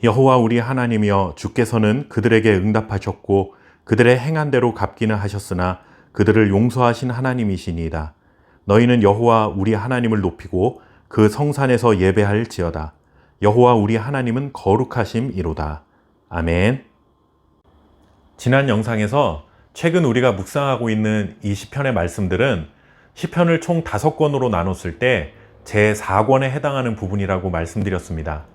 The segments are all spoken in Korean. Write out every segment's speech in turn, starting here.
여호와 우리 하나님이여, 주께서는 그들에게 응답하셨고 그들의 행한 대로 갚기는 하셨으나 그들을 용서하신 하나님이시니이다. 너희는 여호와 우리 하나님을 높이고 그 성산에서 예배할지어다. 여호와 우리 하나님은 거룩하심이로다. 아멘. 지난 영상에서 최근 우리가 묵상하고 있는 이 시편의 말씀들은 시편을 총 5권으로 나눴을 때 제4권에 해당하는 부분이라고 말씀드렸습니다.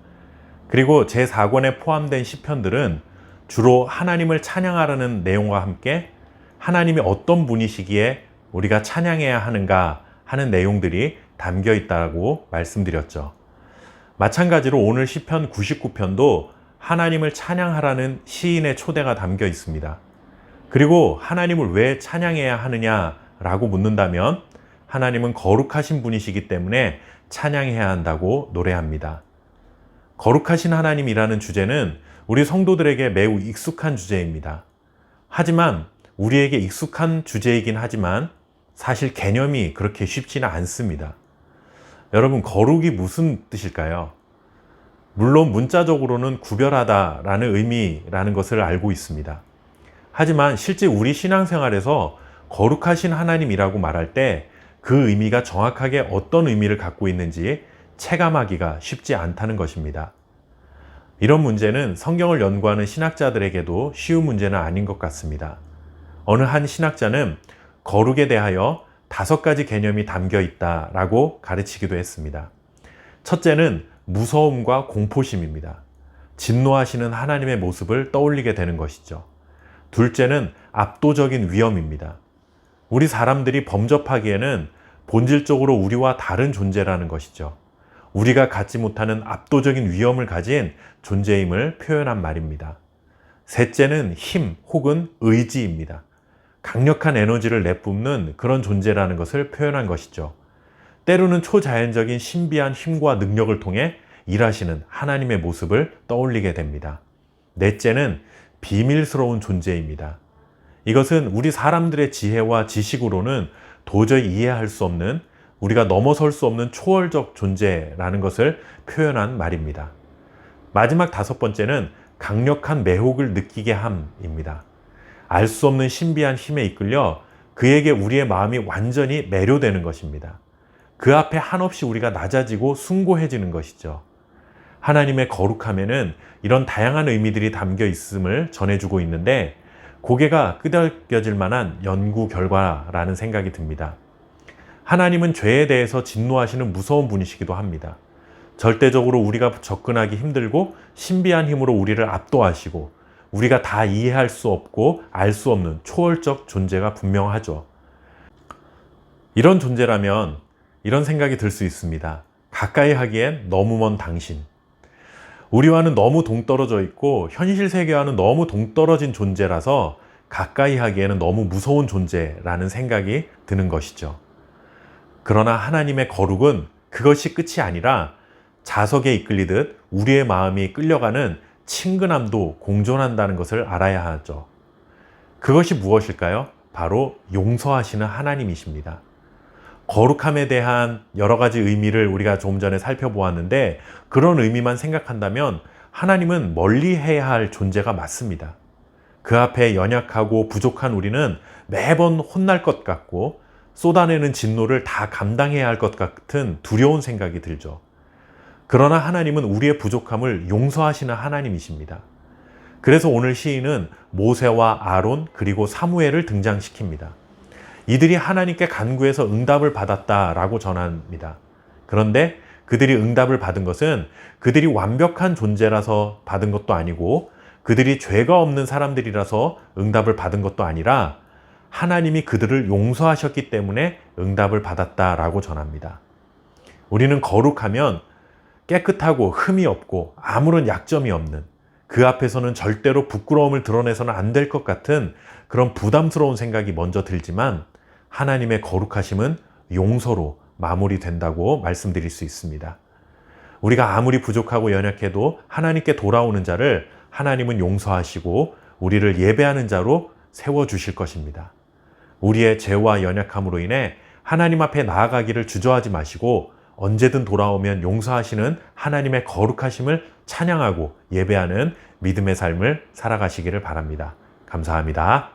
그리고 제4권에 포함된 시편들은 주로 하나님을 찬양하라는 내용과 함께 하나님이 어떤 분이시기에 우리가 찬양해야 하는가 하는 내용들이 담겨 있다고 말씀드렸죠. 마찬가지로 오늘 시편 99편도 하나님을 찬양하라는 시인의 초대가 담겨 있습니다. 그리고 하나님을 왜 찬양해야 하느냐라고 묻는다면 하나님은 거룩하신 분이시기 때문에 찬양해야 한다고 노래합니다. 거룩하신 하나님이라는 주제는 우리 성도들에게 매우 익숙한 주제입니다. 하지만 우리에게 익숙한 주제이긴 하지만 사실 개념이 그렇게 쉽지는 않습니다. 여러분, 거룩이 무슨 뜻일까요? 물론 문자적으로는 구별하다라는 의미라는 것을 알고 있습니다. 하지만 실제 우리 신앙생활에서 거룩하신 하나님이라고 말할 때 그 의미가 정확하게 어떤 의미를 갖고 있는지 체감하기가 쉽지 않다는 것입니다. 이런 문제는 성경을 연구하는 신학자들에게도 쉬운 문제는 아닌 것 같습니다. 어느 한 신학자는 거룩에 대하여 5가지 개념이 담겨 있다라고 가르치기도 했습니다. 첫째는 무서움과 공포심입니다. 진노하시는 하나님의 모습을 떠올리게 되는 것이죠. 둘째는 압도적인 위험입니다. 우리 사람들이 범접하기에는 본질적으로 우리와 다른 존재라는 것이죠. 우리가 갖지 못하는 압도적인 위험을 가진 존재임을 표현한 말입니다. 셋째는 힘 혹은 의지입니다. 강력한 에너지를 내뿜는 그런 존재라는 것을 표현한 것이죠. 때로는 초자연적인 신비한 힘과 능력을 통해 일하시는 하나님의 모습을 떠올리게 됩니다. 넷째는 비밀스러운 존재입니다. 이것은 우리 사람들의 지혜와 지식으로는 도저히 이해할 수 없는, 우리가 넘어설 수 없는 초월적 존재라는 것을 표현한 말입니다. 마지막 5번째는 강력한 매혹을 느끼게 함입니다. 알 수 없는 신비한 힘에 이끌려 그에게 우리의 마음이 완전히 매료되는 것입니다. 그 앞에 한없이 우리가 낮아지고 숭고해지는 것이죠. 하나님의 거룩함에는 이런 다양한 의미들이 담겨 있음을 전해주고 있는데 고개가 끄덕여질 만한 연구 결과라는 생각이 듭니다. 하나님은 죄에 대해서 진노하시는 무서운 분이시기도 합니다. 절대적으로 우리가 접근하기 힘들고 신비한 힘으로 우리를 압도하시고 우리가 다 이해할 수 없고 알 수 없는 초월적 존재가 분명하죠. 이런 존재라면 이런 생각이 들 수 있습니다. 가까이 하기엔 너무 먼 당신. 우리와는 너무 동떨어져 있고 현실 세계와는 너무 동떨어진 존재라서 가까이 하기에는 너무 무서운 존재라는 생각이 드는 것이죠. 그러나 하나님의 거룩은 그것이 끝이 아니라 자석에 이끌리듯 우리의 마음이 끌려가는 친근함도 공존한다는 것을 알아야 하죠. 그것이 무엇일까요? 바로 용서하시는 하나님이십니다. 거룩함에 대한 여러 가지 의미를 우리가 조금 전에 살펴보았는데 그런 의미만 생각한다면 하나님은 멀리해야 할 존재가 맞습니다. 그 앞에 연약하고 부족한 우리는 매번 혼날 것 같고 쏟아내는 진노를 다 감당해야 할 것 같은 두려운 생각이 들죠. 그러나 하나님은 우리의 부족함을 용서하시는 하나님이십니다. 그래서 오늘 시인은 모세와 아론 그리고 사무엘을 등장시킵니다. 이들이 하나님께 간구해서 응답을 받았다라고 전합니다. 그런데 그들이 응답을 받은 것은 그들이 완벽한 존재라서 받은 것도 아니고 그들이 죄가 없는 사람들이라서 응답을 받은 것도 아니라 하나님이 그들을 용서하셨기 때문에 응답을 받았다라고 전합니다. 우리는 거룩하면 깨끗하고 흠이 없고 아무런 약점이 없는, 그 앞에서는 절대로 부끄러움을 드러내서는 안 될 것 같은 그런 부담스러운 생각이 먼저 들지만 하나님의 거룩하심은 용서로 마무리된다고 말씀드릴 수 있습니다. 우리가 아무리 부족하고 연약해도 하나님께 돌아오는 자를 하나님은 용서하시고 우리를 예배하는 자로 세워주실 것입니다. 우리의 죄와 연약함으로 인해 하나님 앞에 나아가기를 주저하지 마시고 언제든 돌아오면 용서하시는 하나님의 거룩하심을 찬양하고 예배하는 믿음의 삶을 살아가시기를 바랍니다. 감사합니다.